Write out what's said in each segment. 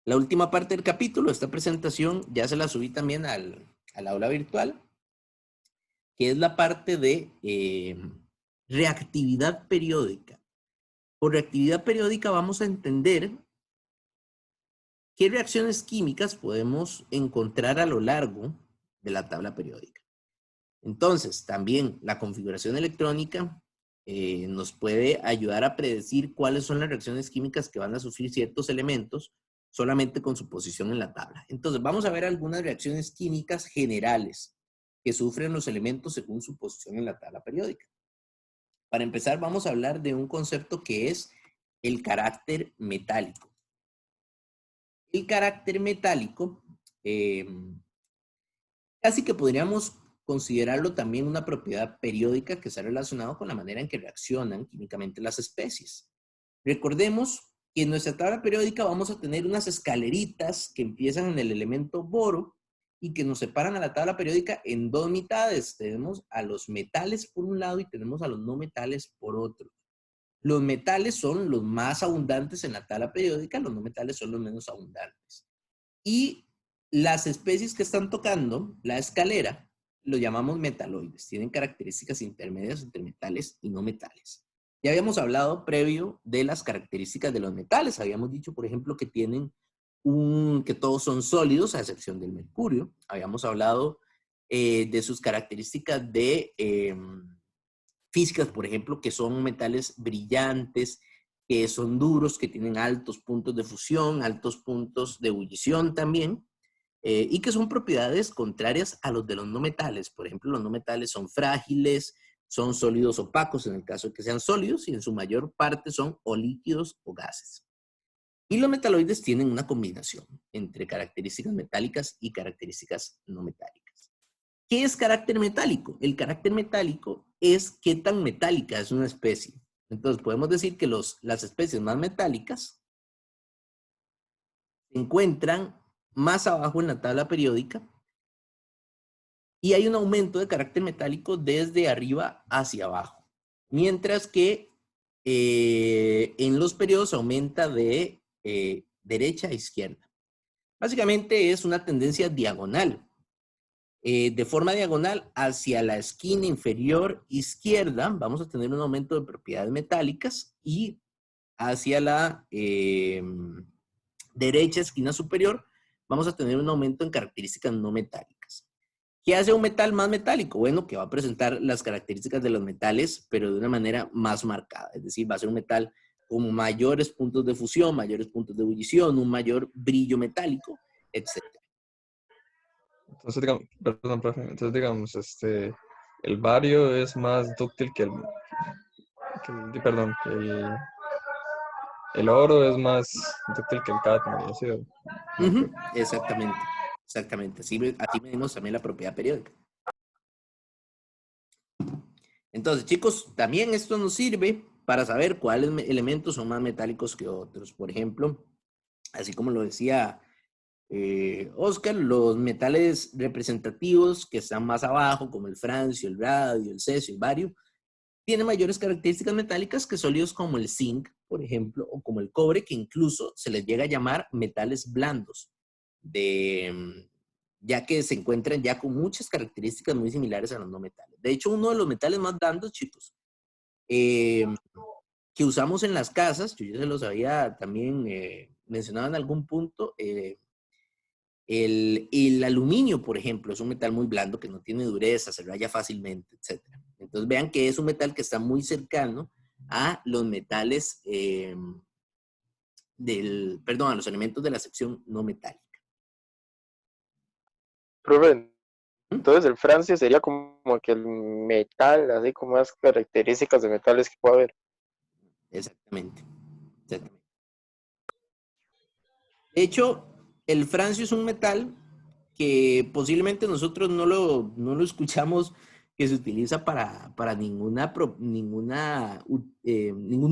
La última parte del capítulo, esta presentación, ya se la subí también al aula virtual, que es la parte de reactividad periódica. Por reactividad periódica vamos a entender qué reacciones químicas podemos encontrar a lo largo de la tabla periódica. Entonces, también la configuración electrónica nos puede ayudar a predecir cuáles son las reacciones químicas que van a sufrir ciertos elementos solamente con su posición en la tabla. Entonces, vamos a ver algunas reacciones químicas generales que sufren los elementos según su posición en la tabla periódica. Para empezar, vamos a hablar de un concepto que es el carácter metálico. El carácter metálico, casi que podríamos considerarlo también una propiedad periódica que está relacionado con la manera en que reaccionan químicamente las especies. Recordemos que en nuestra tabla periódica vamos a tener unas escaleritas que empiezan en el elemento boro y que nos separan a la tabla periódica en dos mitades. Tenemos a los metales por un lado y tenemos a los no metales por otro. Los metales son los más abundantes en la tabla periódica, los no metales son los menos abundantes. Y las especies que están tocando la escalera lo llamamos metaloides. Tienen características intermedias entre metales y no metales. Ya habíamos hablado previo de las características de los metales. Habíamos dicho, por ejemplo, que tienen que todos son sólidos, a excepción del mercurio. Habíamos hablado de sus características de físicas, por ejemplo, que son metales brillantes, que son duros, que tienen altos puntos de fusión, altos puntos de ebullición también, y que son propiedades contrarias a los de los no metales. Por ejemplo, los no metales son frágiles, son sólidos opacos en el caso de que sean sólidos, y en su mayor parte son o líquidos o gases. Y los metaloides tienen una combinación entre características metálicas y características no metálicas. ¿Qué es carácter metálico? El carácter metálico es qué tan metálica es una especie. Entonces podemos decir que las especies más metálicas se encuentran más abajo en la tabla periódica y hay un aumento de carácter metálico desde arriba hacia abajo. Mientras que en los periodos aumenta de derecha a izquierda. Básicamente es una tendencia diagonal. De forma diagonal hacia la esquina inferior izquierda vamos a tener un aumento de propiedades metálicas y hacia la derecha esquina superior vamos a tener un aumento en características no metálicas. ¿Qué hace un metal más metálico? Bueno, que va a presentar las características de los metales, pero de una manera más marcada. Es decir, va a ser un metal con mayores puntos de fusión, mayores puntos de ebullición, un mayor brillo metálico, etc. Entonces, digamos, perdón, profe, entonces digamos, el bario es más dúctil perdón, el oro es más dúctil que el cadmio, ¿sí? Exactamente, exactamente. Así medimos también la propiedad periódica. Entonces, chicos, también esto nos sirve para saber cuáles elementos son más metálicos que otros. Por ejemplo, así como lo decía Oscar, los metales representativos que están más abajo, como el francio, el radio, el cesio, el bario, tienen mayores características metálicas que sólidos como el zinc, por ejemplo, o como el cobre, que incluso se les llega a llamar metales blandos, ya que se encuentran ya con muchas características muy similares a los no metales. De hecho, uno de los metales más blandos, chicos, que usamos en las casas, yo ya se los había también mencionado en algún punto, el aluminio, por ejemplo, es un metal muy blando que no tiene dureza, se raya fácilmente, etc. Entonces vean que es un metal que está muy cercano a los metales a los elementos de la sección no metálica. Profe, ¿Mm? entonces el francio sería como que el metal, así como las características de metales que puede haber. Exactamente. Exactamente. De hecho, el francio es un metal que posiblemente nosotros no lo escuchamos que se utiliza para ningún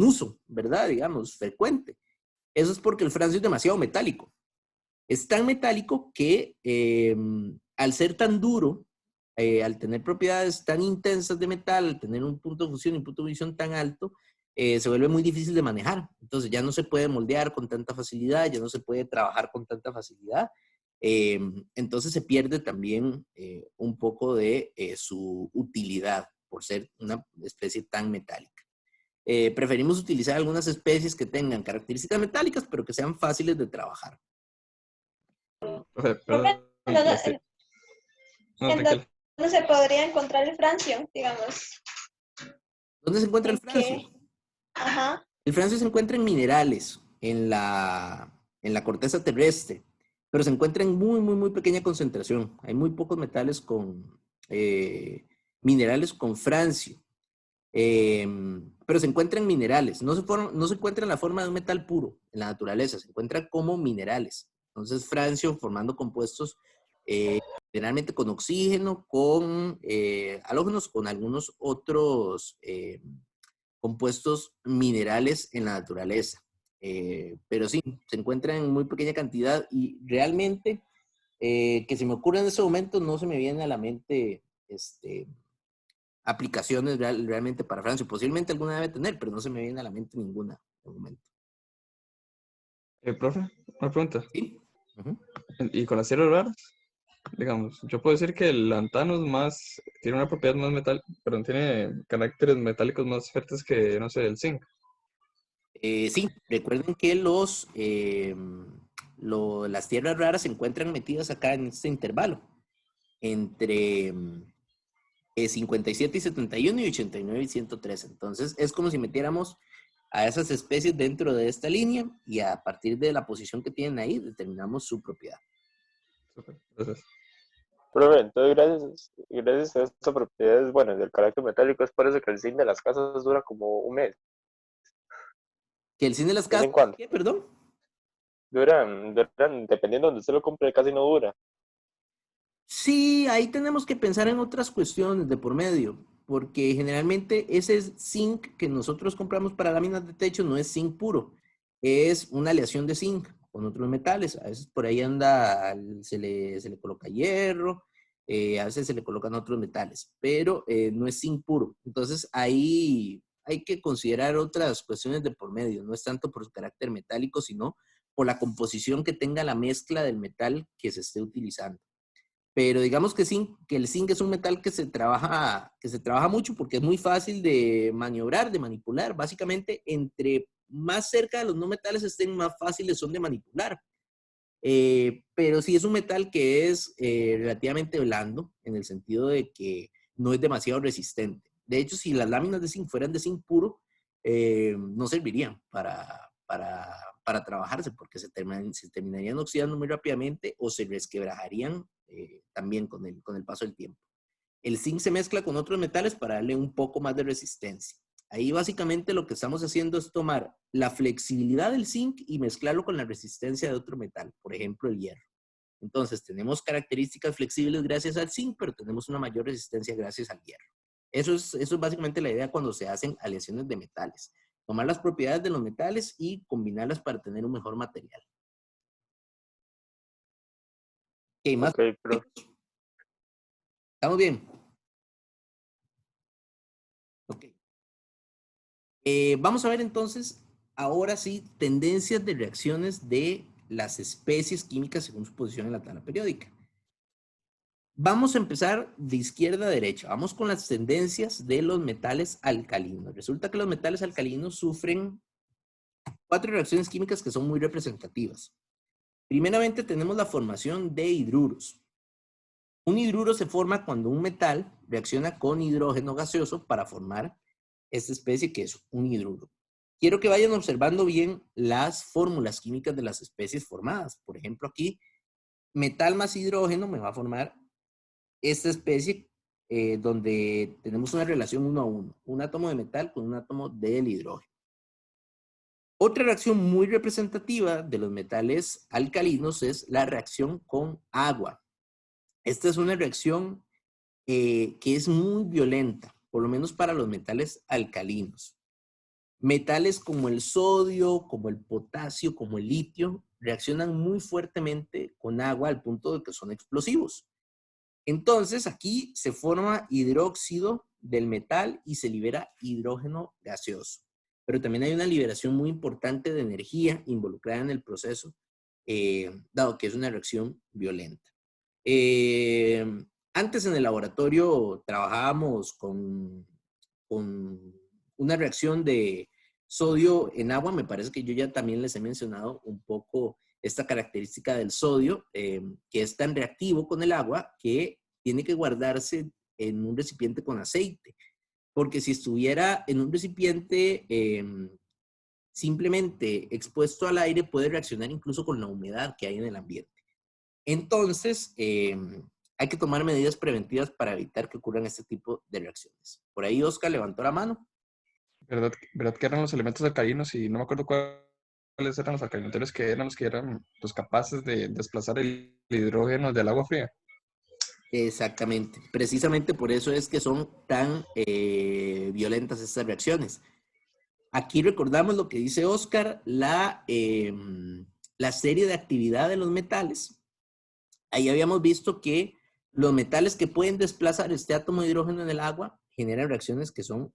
uso, ¿verdad? Digamos, frecuente. Eso es porque el francio es demasiado metálico. Es tan metálico que al ser tan duro, al tener propiedades tan intensas de metal, al tener un punto de fusión y un punto de ebullición tan alto, se vuelve muy difícil de manejar. Entonces ya no se puede moldear con tanta facilidad, ya no se puede trabajar con tanta facilidad. Entonces se pierde también un poco de su utilidad por ser una especie tan metálica. Preferimos utilizar algunas especies que tengan características metálicas, pero que sean fáciles de trabajar. Profe, Profe, perdón, no, ¿en tranquilo. dónde se podría encontrar el francio, digamos? ¿Dónde se encuentra el ¿En francio? qué? Ajá. El francio se encuentra en minerales, en la corteza terrestre, pero se encuentra en muy, muy, muy pequeña concentración. Hay muy pocos metales minerales con francio. Pero se encuentra en minerales, no se encuentra en la forma de un metal puro en la naturaleza, se encuentra como minerales. Entonces, francio formando compuestos generalmente con oxígeno, con halógenos, con algunos otros compuestos minerales en la naturaleza. Pero sí, se encuentra en muy pequeña cantidad y realmente que se me ocurre en ese momento no se me viene a la mente aplicaciones realmente para Francia. Posiblemente alguna debe tener, pero no se me viene a la mente ninguna de momento. Profe, una pregunta. ¿Sí? Uh-huh. ¿Y con las tierras raras? Digamos, yo puedo decir que el lantano tiene una propiedad más perdón, tiene caracteres metálicos más fuertes que, no sé, el zinc. Sí, recuerden que las tierras raras se encuentran metidas acá en este intervalo, entre 57 y 71 y 89 y 113. Entonces, es como si metiéramos a esas especies dentro de esta línea y a partir de la posición que tienen ahí, determinamos su propiedad. Súper, gracias. Profe, entonces gracias a estas propiedades, bueno, del carácter metálico, es por eso que el zinc de las casas dura como un mes. ¿Que el cine de las ¿De vez casas? en cuando? ¿Qué, perdón? Dependiendo de donde usted lo compre, casi no dura. Sí, ahí tenemos que pensar en otras cuestiones de por medio, porque generalmente ese zinc que nosotros compramos para láminas de techo no es zinc puro, es una aleación de zinc con otros metales. A veces por ahí se le coloca hierro, a veces se le colocan otros metales, pero no es zinc puro. Entonces ahí hay que considerar otras cuestiones de por medio, no es tanto por su carácter metálico, sino por la composición que tenga la mezcla del metal que se esté utilizando. Pero digamos que el zinc es un metal que se trabaja mucho porque es muy fácil de maniobrar, de manipular. Básicamente, entre más cerca de los no metales estén, más fáciles son de manipular. Pero sí es un metal que es relativamente blando, en el sentido de que no es demasiado resistente. De hecho, si las láminas de zinc fueran de zinc puro, no servirían para trabajarse, porque se terminarían oxidando muy rápidamente o se resquebrajarían también con el paso del tiempo. El zinc se mezcla con otros metales para darle un poco más de resistencia. Ahí básicamente lo que estamos haciendo es tomar la flexibilidad del zinc y mezclarlo con la resistencia de otro metal, por ejemplo el hierro. Entonces tenemos características flexibles gracias al zinc, pero tenemos una mayor resistencia gracias al hierro. Eso es básicamente la idea cuando se hacen aleaciones de metales. Tomar las propiedades de los metales y combinarlas para tener un mejor material. ¿Qué más? Ok, pero ¿Estamos bien? Ok. Vamos a ver entonces, ahora sí, tendencias de reacciones de las especies químicas según su posición en la tabla periódica. Vamos a empezar de izquierda a derecha. Vamos con las tendencias de los metales alcalinos. Resulta que los metales alcalinos sufren 4 reacciones químicas que son muy representativas. Primeramente tenemos la formación de hidruros. Un hidruro se forma cuando un metal reacciona con hidrógeno gaseoso para formar esta especie que es un hidruro. Quiero que vayan observando bien las fórmulas químicas de las especies formadas. Por ejemplo, aquí, metal más hidrógeno me va a formar esta especie donde tenemos una relación 1 a 1. Un átomo de metal con un átomo del hidrógeno. Otra reacción muy representativa de los metales alcalinos es la reacción con agua. Esta es una reacción que es muy violenta, por lo menos para los metales alcalinos. Metales como el sodio, como el potasio, como el litio, reaccionan muy fuertemente con agua al punto de que son explosivos. Entonces, aquí se forma hidróxido del metal y se libera hidrógeno gaseoso. pero también hay una liberación muy importante de energía involucrada en el proceso, dado que es una reacción violenta. Antes en el laboratorio trabajábamos con una reacción de sodio en agua. Me parece que yo ya también les he mencionado un poco esta característica del sodio, que es tan reactivo con el agua que tiene que guardarse en un recipiente con aceite, porque si estuviera en un recipiente simplemente expuesto al aire, puede reaccionar incluso con la humedad que hay en el ambiente. Entonces, hay que tomar medidas preventivas para evitar que ocurran este tipo de reacciones. Por ahí Oscar levantó la mano. ¿Verdad que eran los elementos alcalinos? Y no me acuerdo cuáles eran los alcalinos que eran los capaces de desplazar el hidrógeno del agua fría. Exactamente. Precisamente por eso es que son tan violentas estas reacciones. Aquí recordamos lo que dice Oscar, la serie de actividad de los metales. Ahí habíamos visto que los metales que pueden desplazar este átomo de hidrógeno en el agua generan reacciones que son,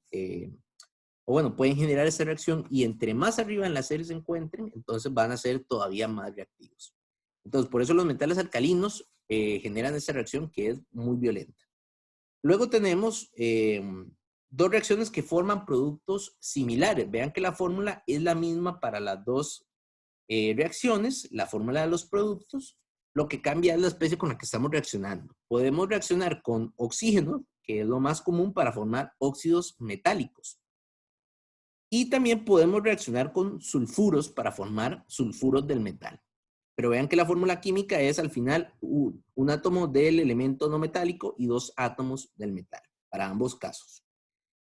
pueden generar esta reacción, y entre más arriba en la serie se encuentren, entonces van a ser todavía más reactivos. Entonces, por eso los metales alcalinos generan esta reacción que es muy violenta. Luego tenemos dos reacciones que forman productos similares. Vean que la fórmula es la misma para las dos reacciones, la fórmula de los productos. Lo que cambia es la especie con la que estamos reaccionando. Podemos reaccionar con oxígeno, que es lo más común para formar óxidos metálicos. Y también podemos reaccionar con sulfuros para formar sulfuros del metal. Pero vean que la fórmula química es al final un átomo del elemento no metálico y dos átomos del metal, para ambos casos.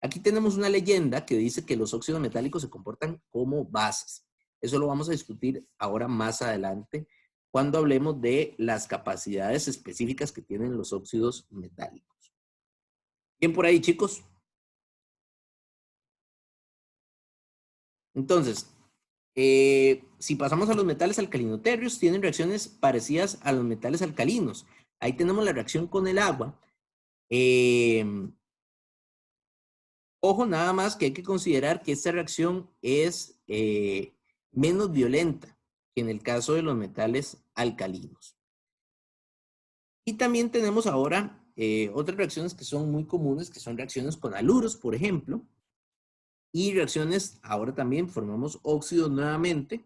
Aquí tenemos una leyenda que dice que los óxidos metálicos se comportan como bases. Eso lo vamos a discutir ahora más adelante, cuando hablemos de las capacidades específicas que tienen los óxidos metálicos. Bien por ahí, chicos. Entonces, si pasamos a los metales alcalinoterrios, tienen reacciones parecidas a los metales alcalinos. Ahí tenemos la reacción con el agua. Ojo, nada más que hay que considerar que esta reacción es menos violenta que en el caso de los metales alcalinos. Y también tenemos ahora otras reacciones que son muy comunes, que son reacciones con haluros, por ejemplo. Y reacciones, ahora también formamos óxidos nuevamente,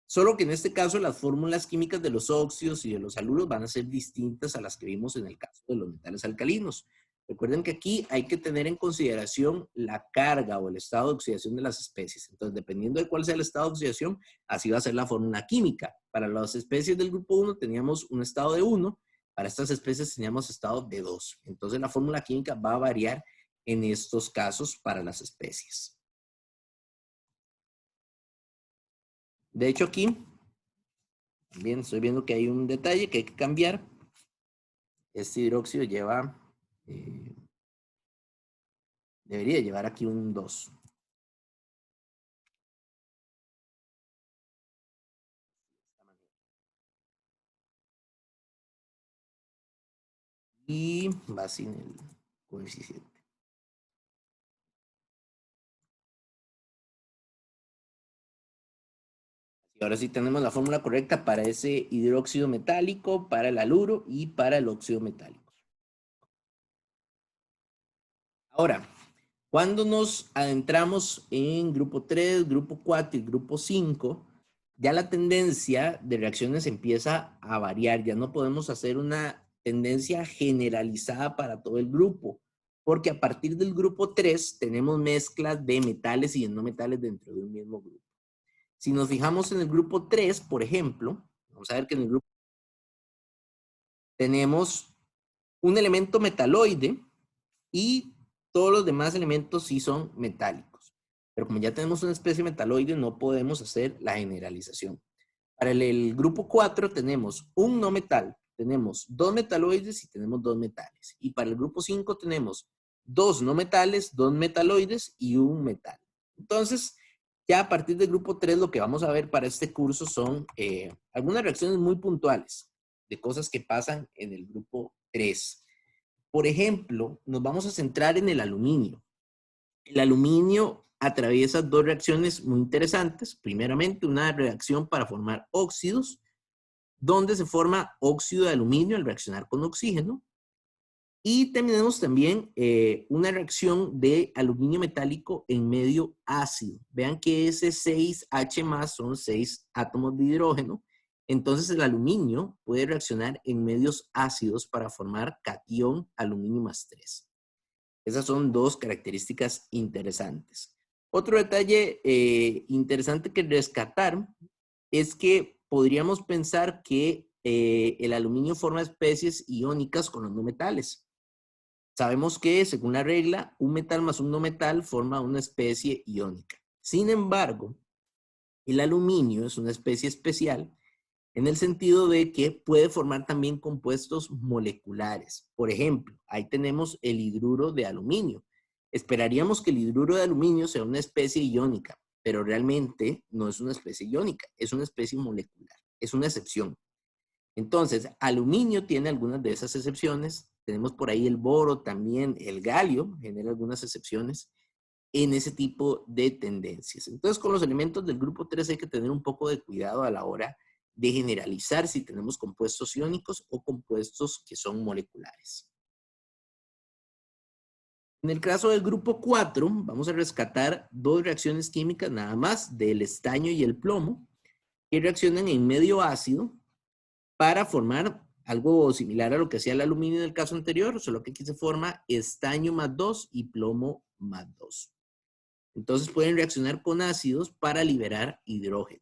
solo que en este caso las fórmulas químicas de los óxidos y de los haluros van a ser distintas a las que vimos en el caso de los metales alcalinos. Recuerden que aquí hay que tener en consideración la carga o el estado de oxidación de las especies. Entonces, dependiendo de cuál sea el estado de oxidación, así va a ser la fórmula química. Para las especies del grupo 1 teníamos un estado de 1, para estas especies teníamos estado de 2. Entonces, la fórmula química va a variar en estos casos para las especies. De hecho, aquí también estoy viendo que hay un detalle que hay que cambiar. Este hidróxido lleva, debería llevar aquí un 2. Y va sin el coeficiente. Ahora sí tenemos la fórmula correcta para ese hidróxido metálico, para el haluro y para el óxido metálico. Ahora, cuando nos adentramos en grupo 3, grupo 4 y grupo 5, ya la tendencia de reacciones empieza a variar. Ya no podemos hacer una tendencia generalizada para todo el grupo, porque a partir del grupo 3 tenemos mezclas de metales y de no metales dentro de un mismo grupo. Si nos fijamos en el grupo 3, por ejemplo, vamos a ver que en el grupo tenemos un elemento metaloide y todos los demás elementos sí son metálicos. Pero como ya tenemos una especie metaloide, no podemos hacer la generalización. Para el grupo 4 tenemos un no metal, tenemos dos metaloides y tenemos dos metales. Y para el grupo 5 tenemos dos no metales, dos metaloides y un metal. Entonces, ya a partir del grupo 3 lo que vamos a ver para este curso son algunas reacciones muy puntuales de cosas que pasan en el grupo 3. Por ejemplo, nos vamos a centrar en el aluminio. El aluminio atraviesa dos reacciones muy interesantes. Primeramente, una reacción para formar óxidos, donde se forma óxido de aluminio al reaccionar con oxígeno. Y tenemos también una reacción de aluminio metálico en medio ácido. Vean que ese 6H+ son 6 átomos de hidrógeno. Entonces el aluminio puede reaccionar en medios ácidos para formar catión aluminio más 3. Esas son dos características interesantes. Otro detalle interesante que rescatar es que podríamos pensar que el aluminio forma especies iónicas con los no metales. Sabemos que, según la regla, un metal más un no metal forma una especie iónica. Sin embargo, el aluminio es una especie especial en el sentido de que puede formar también compuestos moleculares. Por ejemplo, ahí tenemos el hidruro de aluminio. Esperaríamos que el hidruro de aluminio sea una especie iónica, pero realmente no es una especie iónica, es una especie molecular, es una excepción. Entonces, aluminio tiene algunas de esas excepciones. Tenemos por ahí el boro, también el galio, genera algunas excepciones en ese tipo de tendencias. Entonces, con los elementos del grupo 3 hay que tener un poco de cuidado a la hora de generalizar si tenemos compuestos iónicos o compuestos que son moleculares. En el caso del grupo 4, vamos a rescatar dos reacciones químicas nada más, del estaño y el plomo, que reaccionan en medio ácido para formar algo similar a lo que hacía el aluminio en el caso anterior, solo que aquí se forma estaño más 2 y plomo más 2. Entonces pueden reaccionar con ácidos para liberar hidrógeno.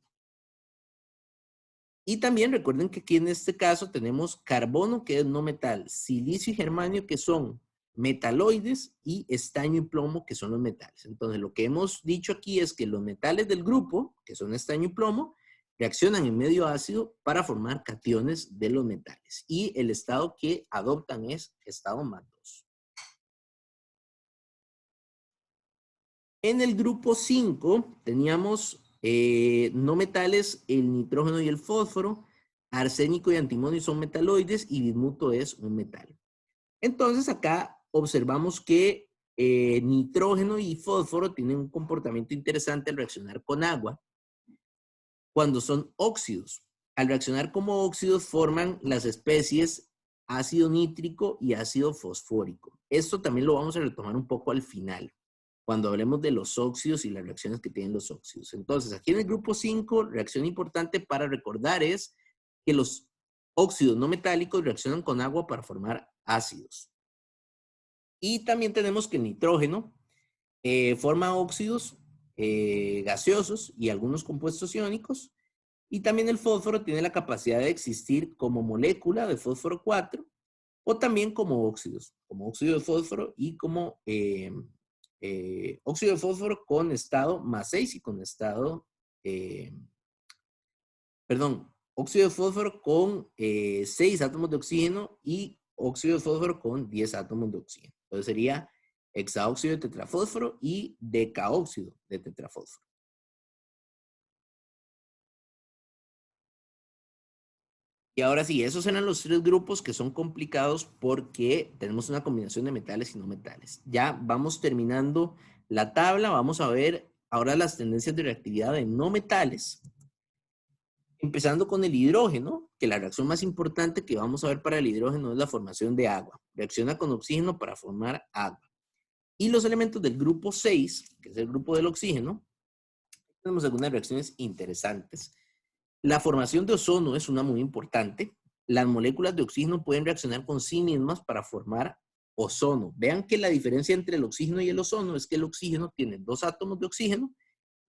Y también recuerden que aquí en este caso tenemos carbono, que es no metal, silicio y germanio, que son metaloides, y estaño y plomo, que son los metales. Entonces lo que hemos dicho aquí es que los metales del grupo, que son estaño y plomo, reaccionan en medio ácido para formar cationes de los metales. Y el estado que adoptan es estado más 2. En el grupo 5 teníamos no metales, el nitrógeno y el fósforo, arsénico y antimonio son metaloides y bismuto es un metal. Entonces acá observamos que nitrógeno y fósforo tienen un comportamiento interesante al reaccionar con agua cuando son óxidos. Al reaccionar como óxidos forman las especies ácido nítrico y ácido fosfórico. Esto también lo vamos a retomar un poco al final, cuando hablemos de los óxidos y las reacciones que tienen los óxidos. Entonces, aquí en el grupo 5, reacción importante para recordar es que los óxidos no metálicos reaccionan con agua para formar ácidos. Y también tenemos que el nitrógeno forma óxidos gaseosos y algunos compuestos iónicos. Y también el fósforo tiene la capacidad de existir como molécula de fósforo 4 o también como óxidos, como óxido de fósforo y como óxido de fósforo con estado más 6 y con estado, óxido de fósforo con 6 átomos de oxígeno y óxido de fósforo con 10 átomos de oxígeno. Entonces sería hexaóxido de tetrafósforo y decaóxido de tetrafósforo. Y ahora sí, esos eran los 3 grupos que son complicados porque tenemos una combinación de metales y no metales. Ya vamos terminando la tabla, vamos a ver ahora las tendencias de reactividad de no metales. Empezando con el hidrógeno, que la reacción más importante que vamos a ver para el hidrógeno es la formación de agua. Reacciona con oxígeno para formar agua. Y los elementos del grupo 6, que es el grupo del oxígeno, tenemos algunas reacciones interesantes. La formación de ozono es una muy importante. Las moléculas de oxígeno pueden reaccionar con sí mismas para formar ozono. Vean que la diferencia entre el oxígeno y el ozono es que el oxígeno tiene 2 átomos de oxígeno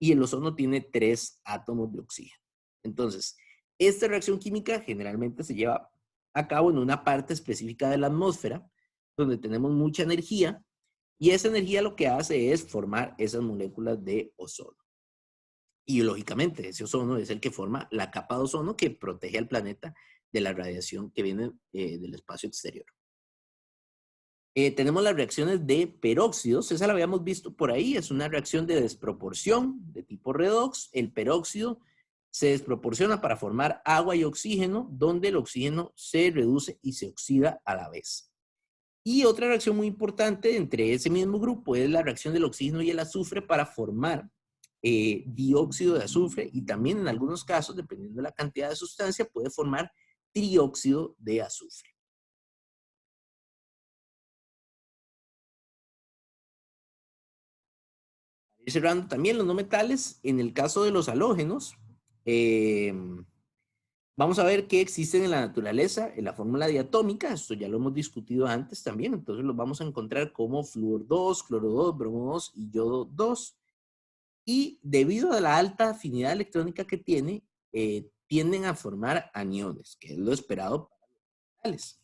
y el ozono tiene 3 átomos de oxígeno. Entonces, esta reacción química generalmente se lleva a cabo en una parte específica de la atmósfera, donde tenemos mucha energía, y esa energía lo que hace es formar esas moléculas de ozono. Y lógicamente, ese ozono es el que forma la capa de ozono que protege al planeta de la radiación que viene del espacio exterior. Tenemos las reacciones de peróxidos, esa la habíamos visto por ahí, es una reacción de desproporción de tipo redox. El peróxido se desproporciona para formar agua y oxígeno, donde el oxígeno se reduce y se oxida a la vez. Y otra reacción muy importante entre ese mismo grupo es la reacción del oxígeno y el azufre para formar dióxido de azufre, y también en algunos casos, dependiendo de la cantidad de sustancia, puede formar trióxido de azufre. Para ir cerrando también los no metales, en el caso de los halógenos, vamos a ver que existen en la naturaleza, en la fórmula diatómica, esto ya lo hemos discutido antes también, entonces los vamos a encontrar como flúor 2, cloro 2, bromo 2 y yodo 2. Y debido a la alta afinidad electrónica que tiene, tienden a formar aniones, que es lo esperado para los metales.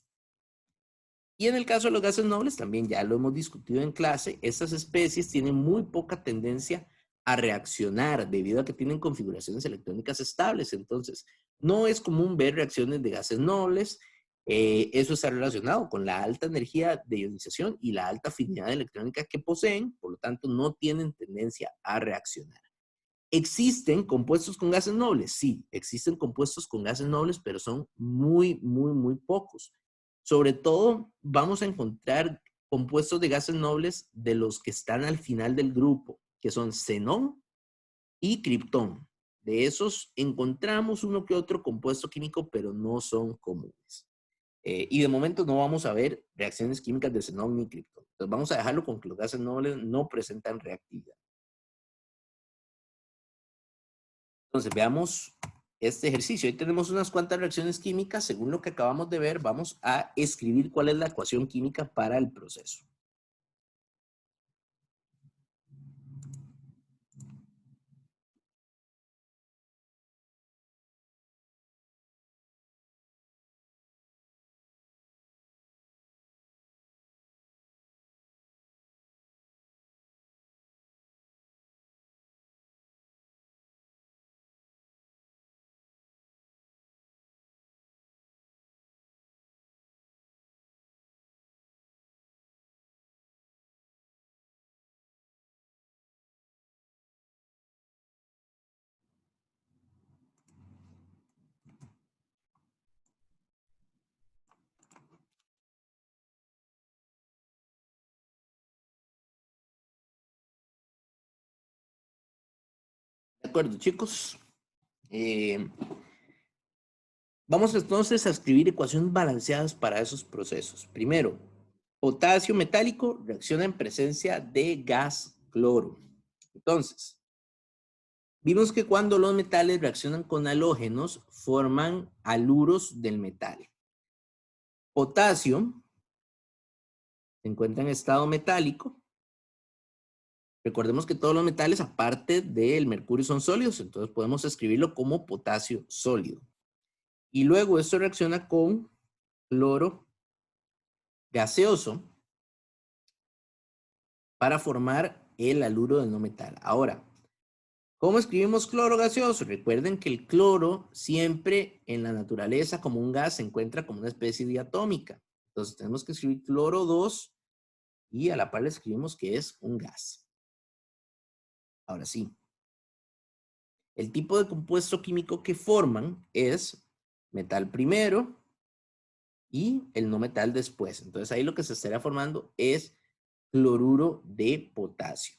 Y en el caso de los gases nobles, también ya lo hemos discutido en clase, estas especies tienen muy poca tendencia a reaccionar debido a que tienen configuraciones electrónicas estables. Entonces, no es común ver reacciones de gases nobles. Eso está relacionado con la alta energía de ionización y la alta afinidad electrónica que poseen, por lo tanto, no tienen tendencia a reaccionar. ¿Existen compuestos con gases nobles? Sí, existen compuestos con gases nobles, pero son muy, muy, muy pocos. Sobre todo, vamos a encontrar compuestos de gases nobles de los que están al final del grupo, que son xenón y criptón. De esos encontramos uno que otro compuesto químico, pero no son comunes. Y de momento no vamos a ver reacciones químicas de xenón ni criptón. Entonces vamos a dejarlo con que los gases nobles no presentan reactividad. Entonces veamos este ejercicio. Ahí tenemos unas cuantas reacciones químicas. Según lo que acabamos de ver, vamos a escribir cuál es la ecuación química para el proceso. De acuerdo, chicos. Vamos entonces a escribir ecuaciones balanceadas para esos procesos. Primero, potasio metálico reacciona en presencia de gas cloro. Entonces, vimos que cuando los metales reaccionan con halógenos, forman haluros del metal. Potasio se encuentra en estado metálico. Recordemos que todos los metales, aparte del mercurio, son sólidos, entonces podemos escribirlo como potasio sólido. Y luego esto reacciona con cloro gaseoso para formar el haluro del no metal. Ahora, ¿cómo escribimos cloro gaseoso? Recuerden que el cloro siempre en la naturaleza como un gas se encuentra como una especie diatómica. Entonces tenemos que escribir cloro 2 y a la par le escribimos que es un gas. Ahora sí. El tipo de compuesto químico que forman es metal primero y el no metal después. Entonces ahí lo que se estará formando es cloruro de potasio.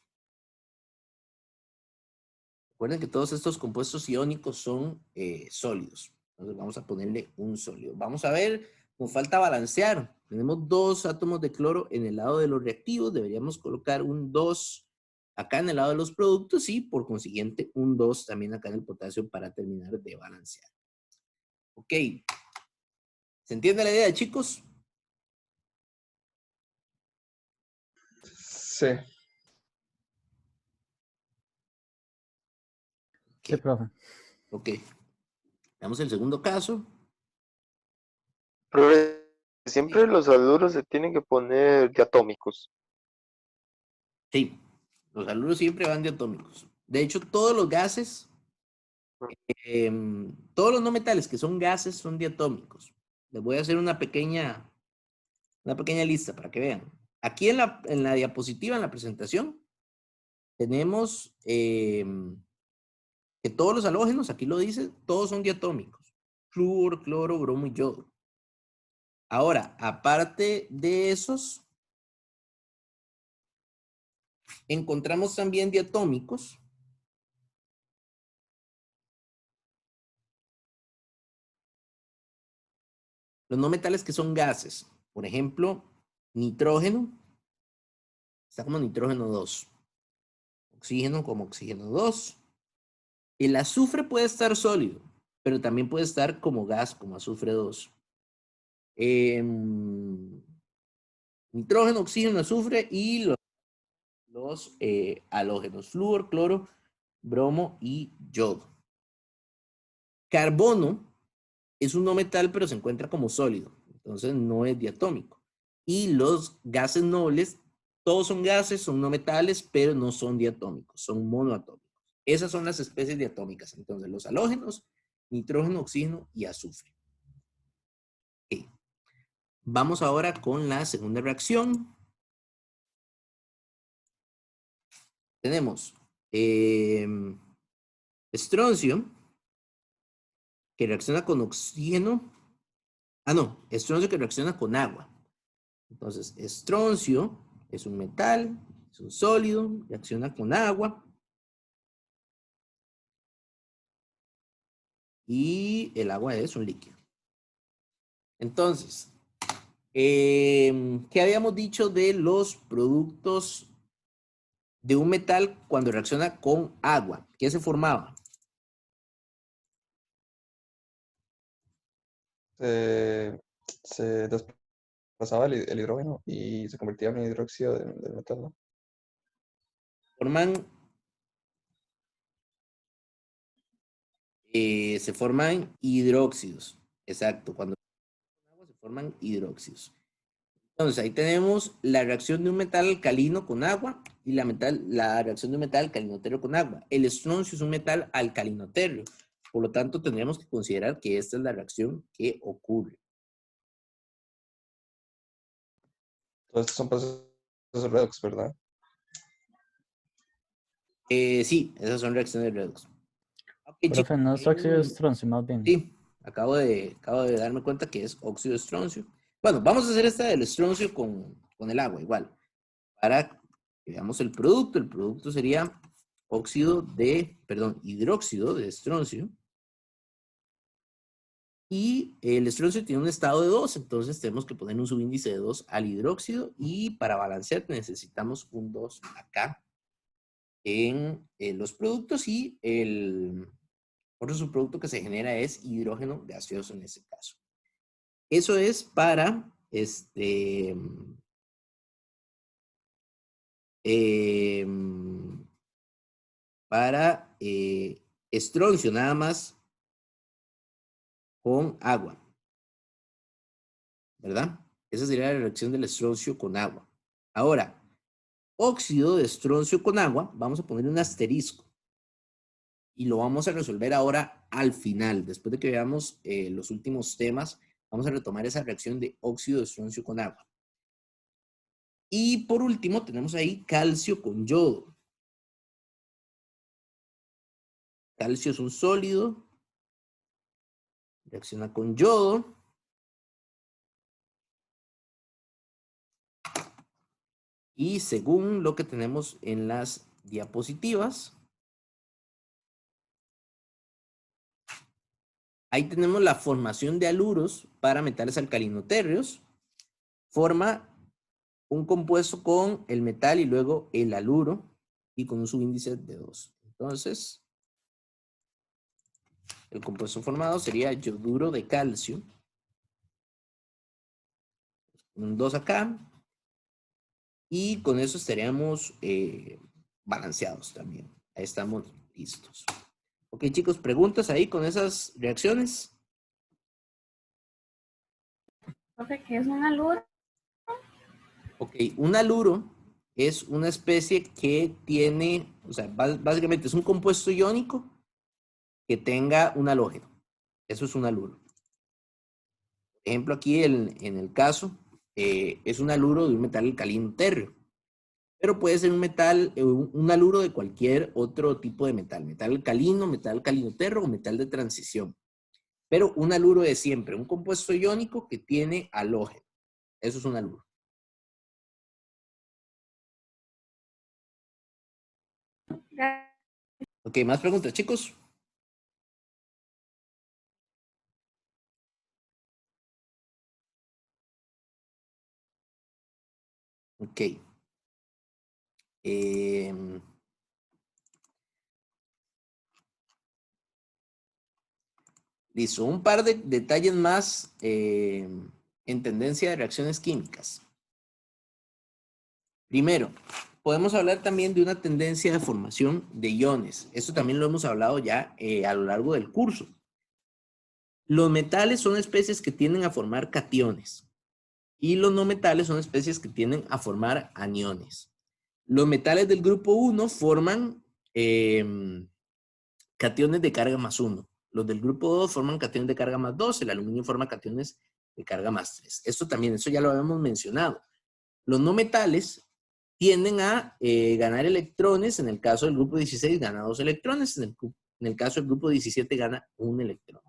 Recuerden que todos estos compuestos iónicos son sólidos. Entonces vamos a ponerle un sólido. Vamos a ver, nos falta balancear. Tenemos 2 átomos de cloro en el lado de los reactivos. Deberíamos colocar un 2 acá en el lado de los productos y por consiguiente un 2 también acá en el potasio para terminar de balancear. Ok. ¿Se entiende la idea, chicos? Sí. Sí, profe. Ok. Veamos el segundo caso. Pero siempre los haluros se tienen que poner diatómicos. Sí. Los haluros siempre van diatómicos. De hecho, todos los gases, todos los no metales que son gases son diatómicos. Les voy a hacer una pequeña lista para que vean. Aquí en la diapositiva, en la presentación, tenemos que todos los halógenos, aquí lo dice, todos son diatómicos. Flúor, cloro, bromo y yodo. Ahora, aparte de esos, encontramos también diatómicos. Los no metales que son gases. Por ejemplo, nitrógeno está como nitrógeno 2. Oxígeno como oxígeno 2. El azufre puede estar sólido, pero también puede estar como gas, como azufre 2. Nitrógeno, oxígeno, azufre y los halógenos, flúor, cloro, bromo y yodo. Carbono es un no metal, pero se encuentra como sólido, entonces no es diatómico. Y los gases nobles, todos son gases, son no metales, pero no son diatómicos, son monoatómicos. Esas son las especies diatómicas, entonces los halógenos, nitrógeno, oxígeno y azufre. Okay. Vamos ahora con la segunda reacción. Tenemos estroncio, que reacciona con oxígeno. Estroncio que reacciona con agua. Entonces, estroncio es un metal, es un sólido, reacciona con agua. Y el agua es un líquido. Entonces, ¿qué habíamos dicho de los productos de un metal cuando reacciona con agua? ¿Qué se formaba? Se desplazaba el hidrógeno y se convertía en hidróxido del metal, ¿no? Se forman hidróxidos. Exacto, cuando se forman hidróxidos. Entonces, ahí tenemos la reacción de un metal alcalino con agua y la reacción de un metal alcalinotérreo con agua. El estroncio es un metal alcalinotérreo. Por lo tanto, tendríamos que considerar que esta es la reacción que ocurre. Todos estos son procesos redox, ¿verdad? Sí, esas son reacciones redox. Okay, Profe, chicos, no es óxido de estroncio, más bien. sí, acabo de darme cuenta que es óxido de estroncio. Bueno, vamos a hacer esta del estroncio con el agua, igual. Para que veamos el producto. El producto sería hidróxido de estroncio. Y el estroncio tiene un estado de 2, entonces tenemos que poner un subíndice de 2 al hidróxido y para balancear necesitamos un 2 acá en los productos y el otro subproducto que se genera es hidrógeno gaseoso en este caso. Eso es para estroncio nada más con agua, ¿verdad? Esa sería la reacción del estroncio con agua. Ahora, óxido de estroncio con agua, vamos a poner un asterisco y lo vamos a resolver ahora al final. Después de que veamos los últimos temas, vamos a retomar esa reacción de óxido de estroncio con agua. Y por último tenemos ahí calcio con yodo. Calcio es un sólido, reacciona con yodo. Y según lo que tenemos en las diapositivas, ahí tenemos la formación de haluros para metales alcalinotérreos. Forma un compuesto con el metal y luego el haluro y con un subíndice de 2. Entonces, el compuesto formado sería yoduro de calcio. Un 2 acá. Y con eso estaríamos balanceados también. Ahí estamos listos. Ok, chicos, ¿preguntas ahí con esas reacciones? Profe, ¿qué es un haluro? Ok, un haluro es una especie que tiene, o sea, básicamente es un compuesto iónico que tenga un halógeno. Eso es un haluro. Por ejemplo, aquí en el caso, es un haluro de un metal alcalino térreo. Pero puede ser un metal, un haluro de cualquier otro tipo de metal. Metal alcalino térreo o metal de transición. Pero un haluro es siempre un compuesto iónico que tiene halógeno. Eso es un haluro. Ok, ¿más preguntas, chicos? Ok. Listo, un par de detalles más en tendencia de reacciones químicas. Primero, podemos hablar también de una tendencia de formación de iones. Esto también lo hemos hablado ya a lo largo del curso. Los metales son especies que tienden a formar cationes y los no metales son especies que tienden a formar aniones. Los metales del grupo 1 forman cationes de carga +1. Los del grupo 2 forman cationes de carga +2. El aluminio forma cationes de carga +3. Esto también, eso ya lo habíamos mencionado. Los no metales tienden a ganar electrones. En el caso del grupo 16 gana 2 electrones. En el caso del grupo 17 gana 1 electrón.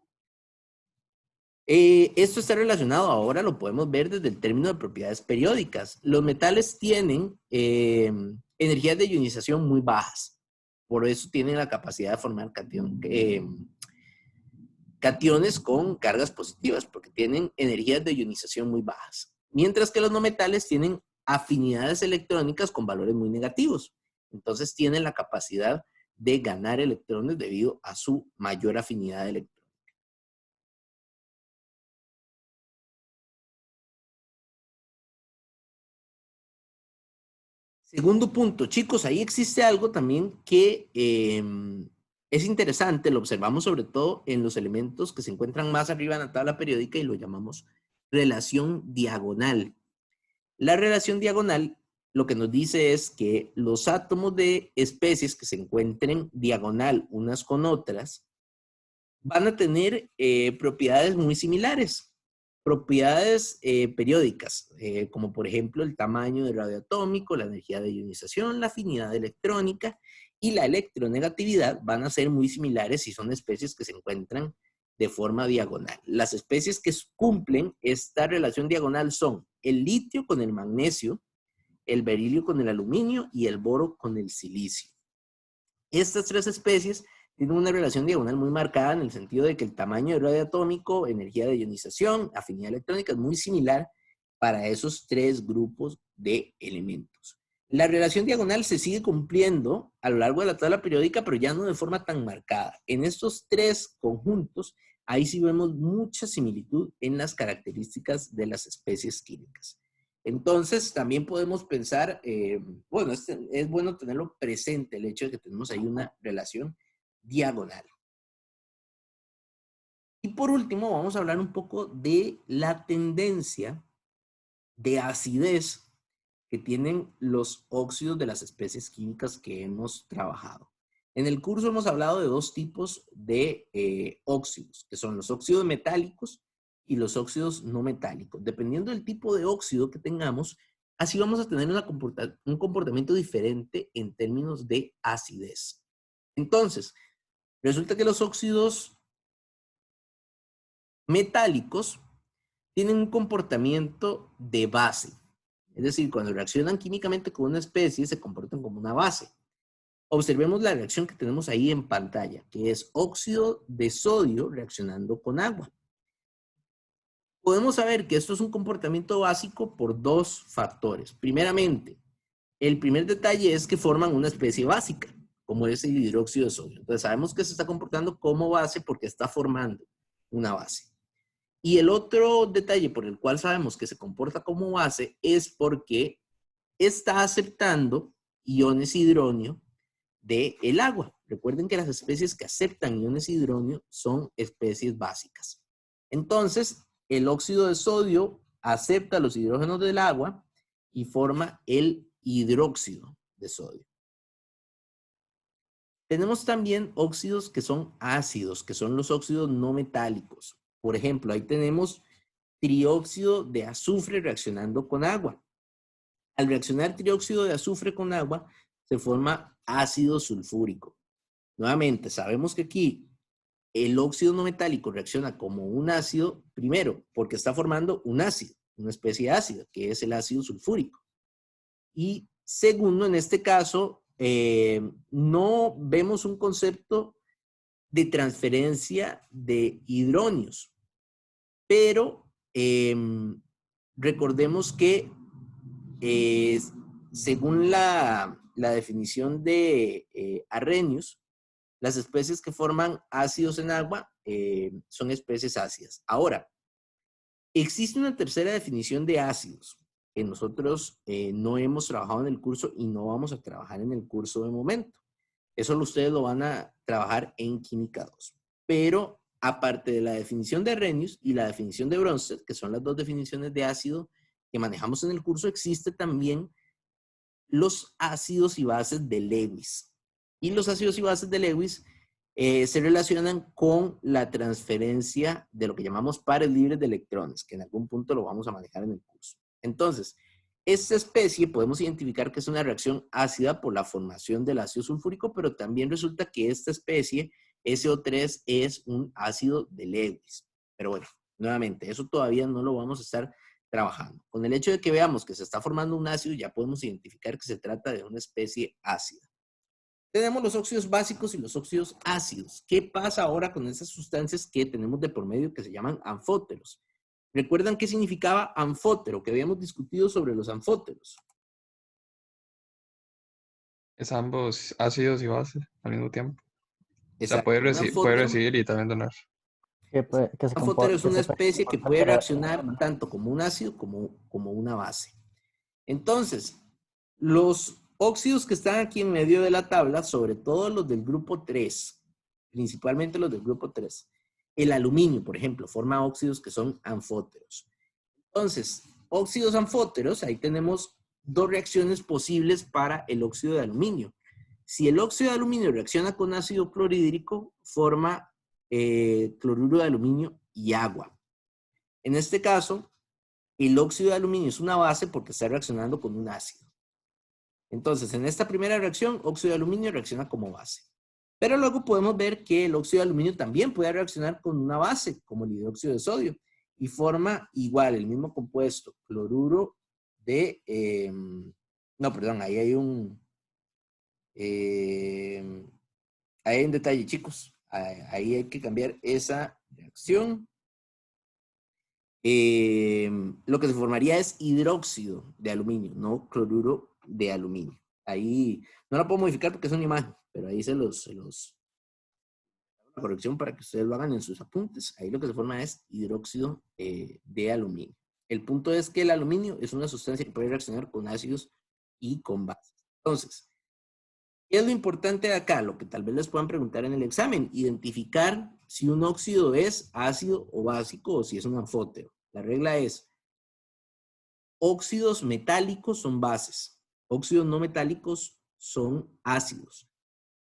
Esto está relacionado, ahora lo podemos ver desde el término de propiedades periódicas. Los metales tienen energías de ionización muy bajas. Por eso tienen la capacidad de formar cationes con cargas positivas, porque tienen energías de ionización muy bajas. Mientras que los no metales tienen afinidades electrónicas con valores muy negativos. Entonces tienen la capacidad de ganar electrones debido a su mayor afinidad electrónica. Segundo punto, chicos, ahí existe algo también que es interesante, lo observamos sobre todo en los elementos que se encuentran más arriba en la tabla periódica y lo llamamos relación diagonal. La relación diagonal lo que nos dice es que los átomos de especies que se encuentren diagonal unas con otras van a tener propiedades muy similares. Propiedades periódicas, como por ejemplo el tamaño del radio atómico, la energía de ionización, la afinidad electrónica y la electronegatividad van a ser muy similares si son especies que se encuentran de forma diagonal. Las especies que cumplen esta relación diagonal son el litio con el magnesio, el berilio con el aluminio y el boro con el silicio. Estas tres especies tienen una relación diagonal muy marcada en el sentido de que el tamaño del radio atómico, energía de ionización, afinidad electrónica es muy similar para esos tres grupos de elementos. La relación diagonal se sigue cumpliendo a lo largo de la tabla periódica, pero ya no de forma tan marcada. En estos tres conjuntos, ahí sí vemos mucha similitud en las características de las especies químicas. Entonces, también podemos pensar, bueno, es bueno tenerlo presente, el hecho de que tenemos ahí una relación diagonal. Y por último, vamos a hablar un poco de la tendencia de acidez que tienen los óxidos de las especies químicas que hemos trabajado. En el curso hemos hablado de dos tipos de óxidos, que son los óxidos metálicos y los óxidos no metálicos. Dependiendo del tipo de óxido que tengamos, así vamos a tener un comportamiento diferente en términos de acidez. Entonces, resulta que los óxidos metálicos tienen un comportamiento de base. Es decir, cuando reaccionan químicamente con una especie, se comportan como una base. Observemos la reacción que tenemos ahí en pantalla, que es óxido de sodio reaccionando con agua. Podemos saber que esto es un comportamiento básico por dos factores. Primeramente, el primer detalle es que forman una especie básica, como es el hidróxido de sodio. Entonces sabemos que se está comportando como base porque está formando una base. Y el otro detalle por el cual sabemos que se comporta como base es porque está aceptando iones hidronio del agua. Recuerden que las especies que aceptan iones hidronio son especies básicas. Entonces, el óxido de sodio acepta los hidrógenos del agua y forma el hidróxido de sodio. Tenemos también óxidos que son ácidos, que son los óxidos no metálicos. Por ejemplo, ahí tenemos trióxido de azufre reaccionando con agua. Al reaccionar trióxido de azufre con agua, se forma ácido sulfúrico. Nuevamente, sabemos que aquí el óxido no metálico reacciona como un ácido, primero, porque está formando un ácido, una especie de ácido, que es el ácido sulfúrico. Y segundo, en este caso, no vemos un concepto de transferencia de hidronios, pero recordemos que según la definición de Arrhenius, las especies que forman ácidos en agua son especies ácidas. Ahora, existe una tercera definición de ácidos que nosotros no hemos trabajado en el curso y no vamos a trabajar en el curso de momento. Eso ustedes lo van a trabajar en Química 2. Pero aparte de la definición de Arrhenius y la definición de Bronsted, que son las dos definiciones de ácido que manejamos en el curso, existe también los ácidos y bases de Lewis. Y los ácidos y bases de Lewis se relacionan con la transferencia de lo que llamamos pares libres de electrones, que en algún punto lo vamos a manejar en el curso. Entonces, esta especie podemos identificar que es una reacción ácida por la formación del ácido sulfúrico, pero también resulta que esta especie, SO3, es un ácido de Lewis. Pero bueno, nuevamente, eso todavía no lo vamos a estar trabajando. Con el hecho de que veamos que se está formando un ácido, ya podemos identificar que se trata de una especie ácida. Tenemos los óxidos básicos y los óxidos ácidos. ¿Qué pasa ahora con esas sustancias que tenemos de por medio que se llaman anfóteros? ¿Recuerdan qué significaba anfótero? Que habíamos discutido sobre los anfóteros. Es ambos ácidos y bases al mismo tiempo. O sea, Exacto. puede recibir y también donar. Que se Anfótero es una especie que puede reaccionar comporta- tanto como un ácido como una base. Entonces, los óxidos que están aquí en medio de la tabla, sobre todo los del grupo 3, principalmente los del grupo 3, el aluminio, por ejemplo, forma óxidos que son anfóteros. Entonces, óxidos anfóteros, ahí tenemos dos reacciones posibles para el óxido de aluminio. Si el óxido de aluminio reacciona con ácido clorhídrico, forma cloruro de aluminio y agua. En este caso, el óxido de aluminio es una base porque está reaccionando con un ácido. Entonces, en esta primera reacción, óxido de aluminio reacciona como base. Pero luego podemos ver que el óxido de aluminio también puede reaccionar con una base, como el hidróxido de sodio, y forma igual, el mismo compuesto, cloruro de... no, perdón, ahí hay un... ahí hay un detalle, chicos. Ahí hay que cambiar esa reacción. Lo que se formaría es hidróxido de aluminio, no cloruro de aluminio. Ahí no la puedo modificar porque es una imagen, pero ahí se los la corrección para que ustedes lo hagan en sus apuntes. Ahí lo que se forma es hidróxido de aluminio. El punto es que el aluminio es una sustancia que puede reaccionar con ácidos y con bases. Entonces, ¿qué es lo importante de acá? Lo que tal vez les puedan preguntar en el examen. Identificar si un óxido es ácido o básico o si es un anfótero. La regla es, óxidos metálicos son bases. Óxidos no metálicos son ácidos.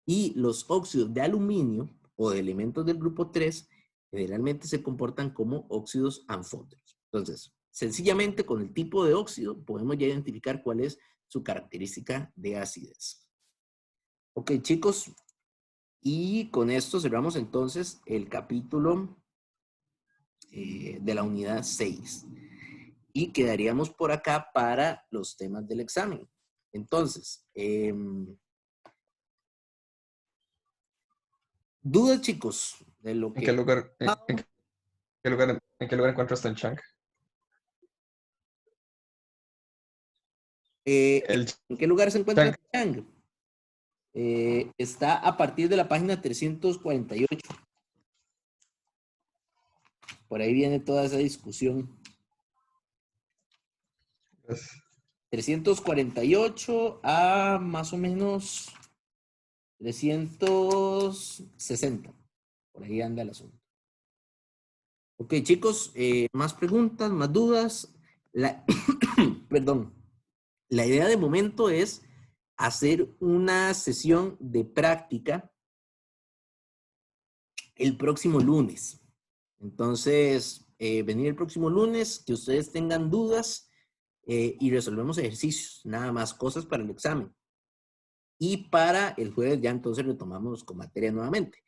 Y los óxidos de aluminio o de elementos del grupo 3 generalmente se comportan como óxidos anfóteros. Entonces, sencillamente con el tipo de óxido podemos ya identificar cuál es su característica de acidez. Ok, chicos, y con esto cerramos entonces el capítulo de la unidad 6. Y quedaríamos por acá para los temas del examen. Entonces, dudas, chicos, de lo que... ¿En qué lugar, en qué lugar encuentras el Chang? El ¿En qué lugar se encuentra Chang. el Chang? Está a partir de la página 348. Por ahí viene toda esa discusión. Pues, 348 a más o menos 360. Por ahí anda el asunto. Ok, chicos, más preguntas, más dudas. Perdón. La idea de momento es hacer una sesión de práctica el próximo lunes. Entonces, venir el próximo lunes, que ustedes tengan dudas y resolvemos ejercicios, nada más, cosas para el examen. Y para el jueves ya entonces retomamos con materia nuevamente.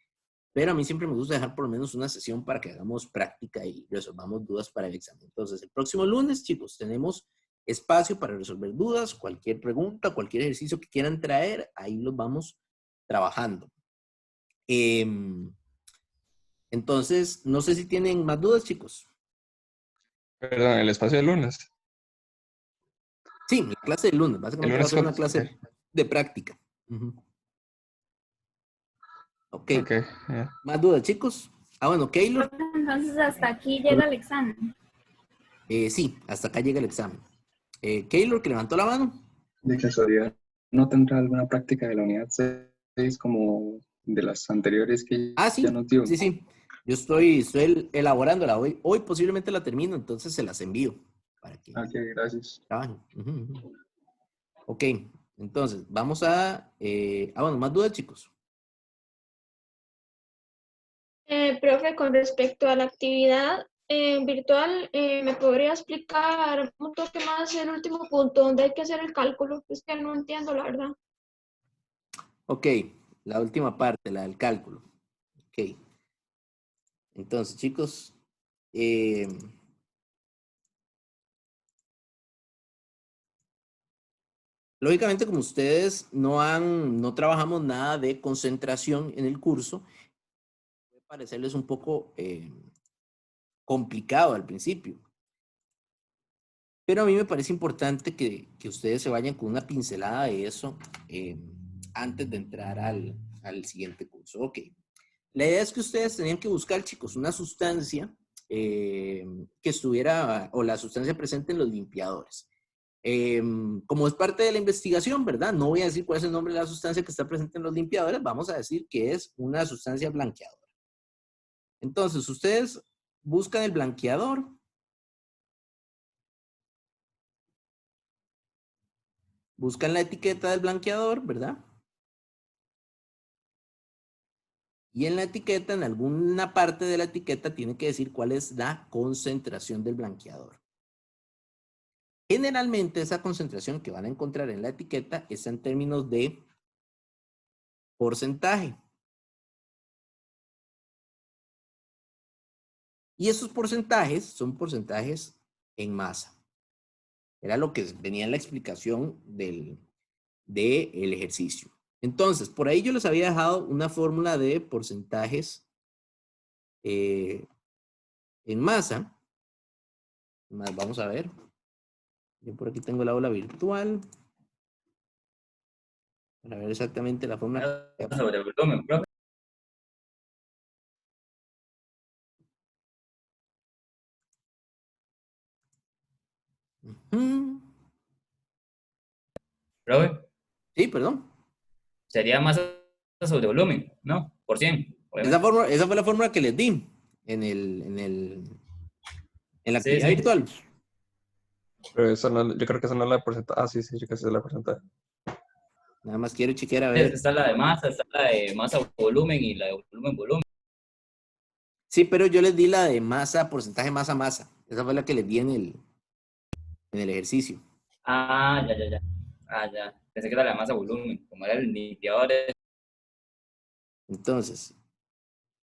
pero a mí siempre me gusta dejar por lo menos una sesión para que hagamos práctica y resolvamos dudas para el examen. Entonces, el próximo lunes, chicos, tenemos espacio para resolver dudas, cualquier pregunta, cualquier ejercicio que quieran traer, ahí los vamos trabajando. Entonces, no sé si tienen más dudas, chicos. Perdón, el espacio del lunes. Sí, la clase del lunes. El Básicamente va a lunes ser una ok. clase de práctica. Ok. Ok, ya. ¿Más dudas, chicos? Ah, bueno, Keylor. Entonces hasta aquí llega el examen. Sí, hasta acá llega el examen. Keylor, que levantó la mano. De casualidad, ¿no tendrá alguna práctica de la unidad 6 como de las anteriores que Ah, sí, ya nos dio? sí. Yo estoy elaborándola hoy. Hoy posiblemente la termino, entonces se las envío para que Ok, gracias. trabajen. Ok, entonces vamos a... bueno, más dudas, chicos. Profe, con respecto a la actividad virtual, ¿me podría explicar un toque más el último punto donde hay que hacer el cálculo? Es que no entiendo, la verdad. Ok, la última parte, la del cálculo. Ok. Entonces, chicos, lógicamente, como ustedes no trabajamos nada de concentración en el curso, puede parecerles un poco complicado al principio. Pero a mí me parece importante que ustedes se vayan con una pincelada de eso antes de entrar al siguiente curso. Ok. La idea es que ustedes tenían que buscar, chicos, una sustancia que estuviera, o la sustancia presente en los limpiadores. Como es parte de la investigación, ¿verdad? No voy a decir cuál es el nombre de la sustancia que está presente en los limpiadores, vamos a decir que es una sustancia blanqueadora. Entonces, ustedes buscan el blanqueador. Buscan la etiqueta del blanqueador, ¿verdad? Y en la etiqueta, en alguna parte de la etiqueta, tiene que decir cuál es la concentración del blanqueador. Generalmente, esa concentración que van a encontrar en la etiqueta es en términos de porcentaje. Y esos porcentajes son porcentajes en masa. Era lo que venía en la explicación del ejercicio. Entonces, por ahí yo les había dejado una fórmula de porcentajes en masa. Vamos a ver. Yo por aquí tengo el aula virtual. Para ver exactamente la fórmula. Sobre volumen, profe. Profe, Sí, perdón. sería masa sobre volumen, ¿no? Por 100, Esa obviamente. fue la fórmula que les di en la Sí, actividad sí. virtual. Pero eso no, yo creo que esa no es la porcentaje. Ah, sí, yo creo que esa es la porcentaje. Nada más quiero chequear a Es ver. que está la de masa, está la de masa volumen y la de volumen. Sí, pero yo les di la de masa, porcentaje masa. Esa fue la que les di en el ejercicio. Ah, ya. Ah, ya. Pensé que era la de masa volumen, como era el limpiador. Entonces,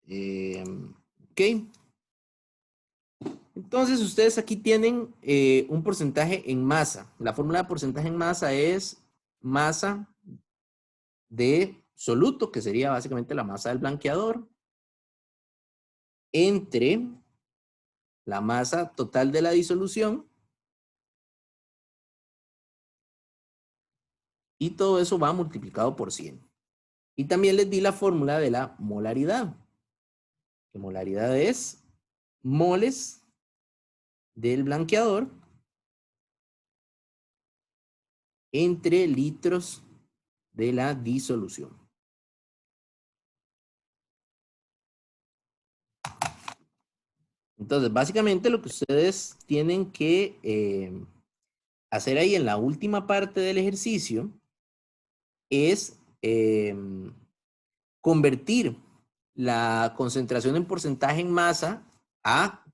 ok. Entonces, ustedes aquí tienen un porcentaje en masa. La fórmula de porcentaje en masa es masa de soluto, que sería básicamente la masa del blanqueador, entre la masa total de la disolución, y todo eso va multiplicado por 100. Y también les di la fórmula de la molaridad. Que molaridad es moles del blanqueador entre litros de la disolución. Entonces, básicamente lo que ustedes tienen que hacer ahí en la última parte del ejercicio es convertir la concentración en porcentaje en masa a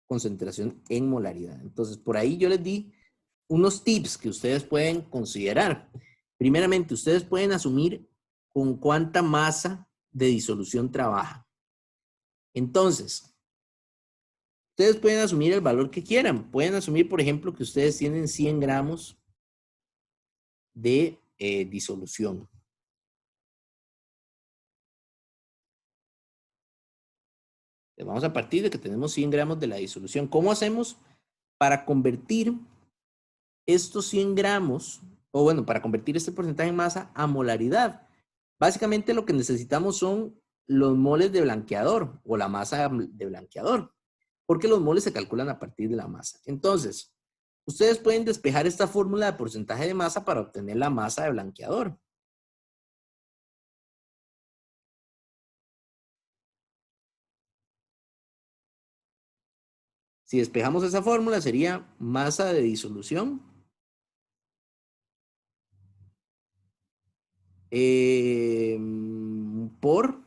concentración en molaridad. Entonces, por ahí yo les di unos tips que ustedes pueden considerar. Primeramente, ustedes pueden asumir con cuánta masa de disolución trabaja. Entonces, ustedes pueden asumir el valor que quieran. Pueden asumir, por ejemplo, que ustedes tienen 100 gramos de disolución. Vamos a partir de que tenemos 100 gramos de la disolución. ¿Cómo hacemos para convertir estos 100 gramos, o bueno, para convertir este porcentaje en masa a molaridad? Básicamente lo que necesitamos son los moles de blanqueador o la masa de blanqueador, porque los moles se calculan a partir de la masa. Entonces, ustedes pueden despejar esta fórmula de porcentaje de masa para obtener la masa de blanqueador. Si despejamos esa fórmula, sería masa de disolución por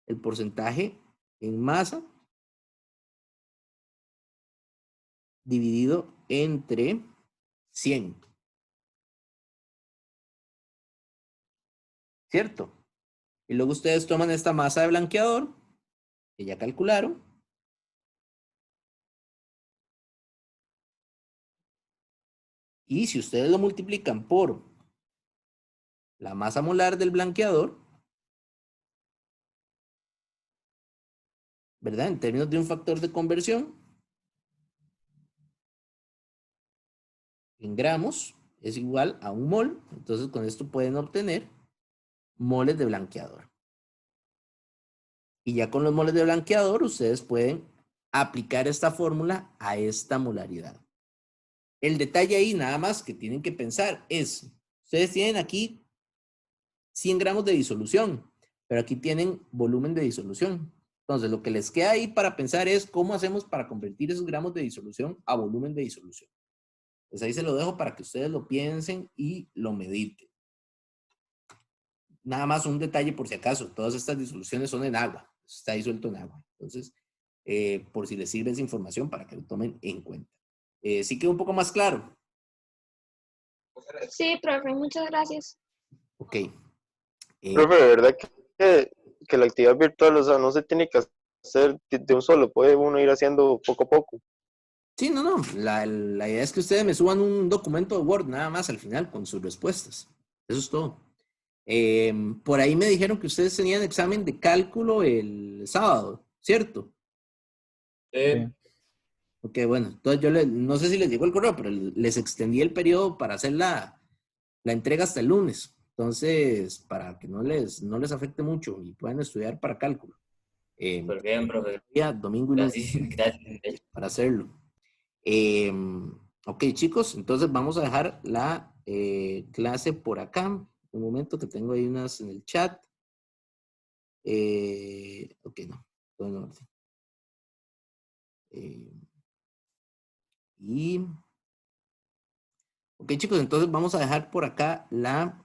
el porcentaje en masa dividido entre 100. ¿Cierto? Y luego ustedes toman esta masa de blanqueador, que ya calcularon, y si ustedes lo multiplican por la masa molar del blanqueador, ¿verdad? En términos de un factor de conversión, en gramos es igual a 1 mol. Entonces con esto pueden obtener moles de blanqueador. Y ya con los moles de blanqueador ustedes pueden aplicar esta fórmula a esta molaridad. El detalle ahí nada más que tienen que pensar es, ustedes tienen aquí 100 gramos de disolución, pero aquí tienen volumen de disolución. Entonces lo que les queda ahí para pensar es cómo hacemos para convertir esos gramos de disolución a volumen de disolución. Pues ahí se lo dejo para que ustedes lo piensen y lo mediten. Nada más un detalle por si acaso, todas estas disoluciones son en agua, está disuelto en agua. Entonces, por si les sirve esa información para que lo tomen en cuenta. ¿Sí quedó un poco más claro? Sí, profe, muchas gracias. Ok. Profe, de verdad que la actividad virtual, o sea, no se tiene que hacer de un solo, puede uno ir haciendo poco a poco. Sí, no. La idea es que ustedes me suban un documento de Word nada más al final con sus respuestas. Eso es todo. Por ahí me dijeron que ustedes tenían examen de cálculo el sábado, ¿cierto? Sí. Ok, bueno, entonces yo no sé si les llegó el correo, pero les extendí el periodo para hacer la entrega hasta el lunes. Entonces, para que no les afecte mucho y puedan estudiar para cálculo. Súper bien, profe. Día, domingo y lunes Gracias. para hacerlo. Ok, chicos, entonces vamos a dejar la clase por acá. Un momento que tengo ahí unas en el chat. Ok, no, todo en orden. Ok, chicos, entonces vamos a dejar por acá la